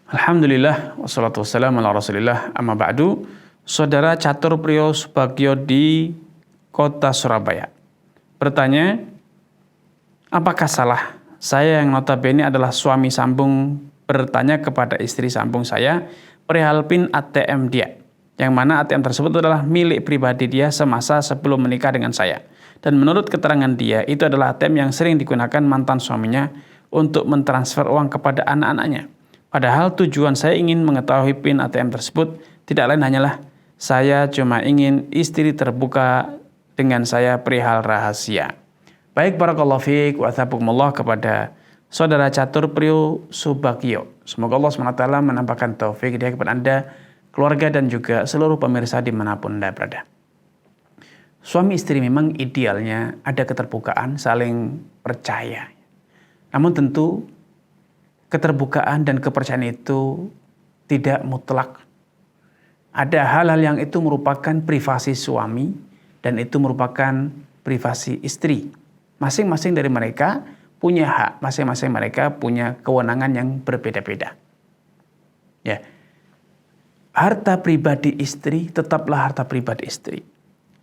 Alhamdulillah, wassalatu wassalamu ala rasulillah, amma ba'du. Saudara Catur Priyo Subagio di kota Surabaya bertanya, apakah salah saya yang notabene adalah suami sambung bertanya kepada istri sambung saya perihal PIN ATM dia, yang mana ATM tersebut adalah milik pribadi dia semasa sebelum menikah dengan saya. Dan menurut keterangan dia, itu adalah ATM yang sering digunakan mantan suaminya untuk mentransfer uang kepada anak-anaknya. Padahal tujuan saya ingin mengetahui PIN ATM tersebut tidak lain hanyalah saya cuma ingin istri terbuka dengan saya perihal rahasia. Baik, barakallahu fiik wa athabukumullah kepada saudara Catur Priyo Subagio. Semoga Allah SWT menampakkan taufik dia kepada Anda, keluarga dan juga seluruh pemirsa dimanapun Anda berada. Suami istri memang idealnya ada keterbukaan, saling percaya. Namun tentu keterbukaan dan kepercayaan itu tidak mutlak. Ada hal-hal yang itu merupakan privasi suami dan itu merupakan privasi istri. Masing-masing dari mereka punya hak, masing-masing mereka punya kewenangan yang berbeda-beda. Ya. Harta pribadi istri tetaplah harta pribadi istri.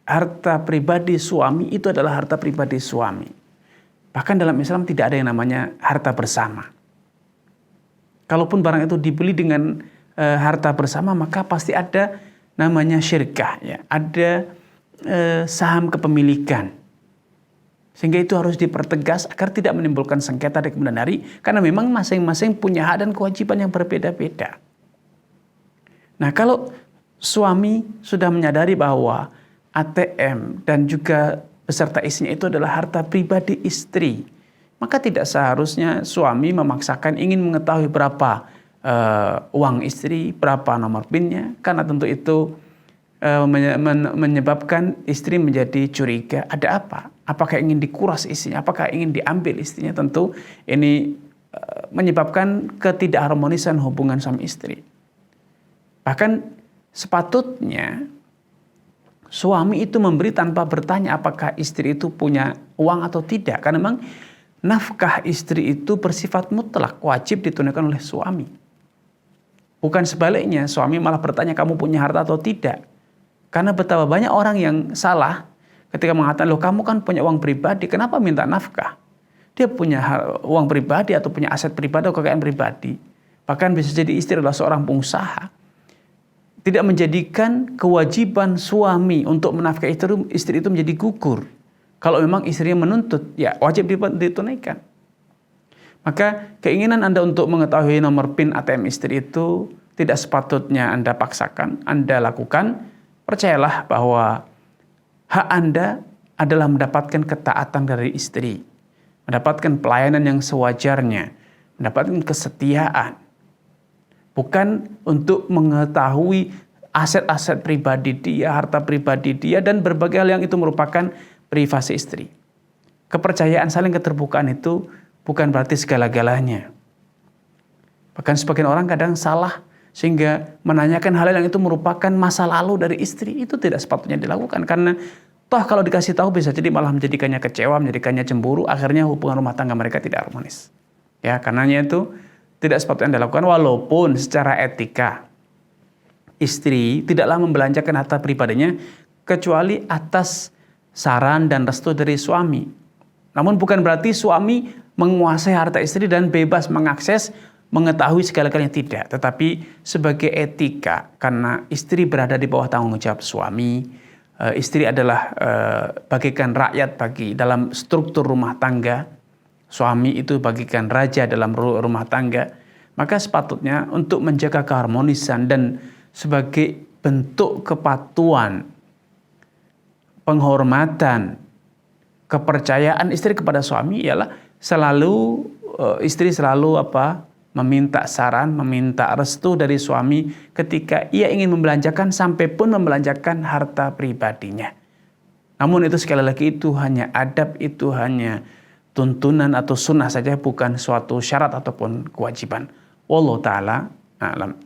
Harta pribadi suami itu adalah harta pribadi suami. Bahkan dalam Islam tidak ada yang namanya harta bersama. Kalaupun barang itu dibeli dengan harta bersama, maka pasti ada namanya syirkah, ya. Ada saham kepemilikan. Sehingga itu harus dipertegas agar tidak menimbulkan sengketa di kemudian hari, karena memang masing-masing punya hak dan kewajiban yang berbeda-beda. Nah, kalau suami sudah menyadari bahwa ATM dan juga beserta isinya itu adalah harta pribadi istri, maka tidak seharusnya suami memaksakan ingin mengetahui berapa uang istri, berapa nomor PIN-nya, karena tentu itu menyebabkan istri menjadi curiga. Ada apa? Apakah ingin dikuras isinya? Apakah ingin diambil istrinya? Tentu ini menyebabkan ketidakharmonisan hubungan suami istri. Bahkan sepatutnya suami itu memberi tanpa bertanya apakah istri itu punya uang atau tidak. Karena memang nafkah istri itu bersifat mutlak, wajib ditunaikan oleh suami. Bukan sebaliknya, suami malah bertanya kamu punya harta atau tidak. Karena betapa banyak orang yang salah ketika mengatakan, loh kamu kan punya uang pribadi, kenapa minta nafkah? Dia punya uang pribadi atau punya aset pribadi atau kekayaan pribadi. Bahkan bisa jadi istri adalah seorang pengusaha. Tidak menjadikan kewajiban suami untuk menafkahi istri itu menjadi gugur. Kalau memang istrinya menuntut, ya wajib ditunaikan. Maka keinginan Anda untuk mengetahui nomor PIN ATM istri itu tidak sepatutnya Anda paksakan, Anda lakukan. Percayalah bahwa hak Anda adalah mendapatkan ketaatan dari istri, mendapatkan pelayanan yang sewajarnya, mendapatkan kesetiaan. Bukan untuk mengetahui aset-aset pribadi dia, harta pribadi dia, dan berbagai hal yang itu merupakan privasi istri. Kepercayaan saling keterbukaan itu bukan berarti segala-galanya. Bahkan sebagian orang kadang salah sehingga menanyakan hal yang itu merupakan masa lalu dari istri. Itu tidak sepatutnya dilakukan, karena toh kalau dikasih tahu bisa jadi malah menjadikannya kecewa, menjadikannya cemburu, akhirnya hubungan rumah tangga mereka tidak harmonis. Ya, karenanya itu tidak sepatutnya dilakukan, walaupun secara etika istri tidaklah membelanjakan harta pribadinya kecuali atas saran dan restu dari suami. Namun bukan berarti suami menguasai harta istri dan bebas mengakses, mengetahui segala-galanya, tidak. Tetapi sebagai etika, karena istri berada di bawah tanggung jawab suami, istri adalah bagikan rakyat dalam struktur rumah tangga, suami itu bagikan raja dalam rumah tangga, maka sepatutnya untuk menjaga keharmonisan dan sebagai bentuk kepatuhan, penghormatan, kepercayaan istri kepada suami ialah istri selalu meminta saran, meminta restu dari suami ketika ia ingin membelanjakan sampai pun membelanjakan harta pribadinya. Namun itu sekali lagi itu hanya adab, itu hanya tuntunan atau sunnah saja, bukan suatu syarat ataupun kewajiban. Wallahu ta'ala a'lam.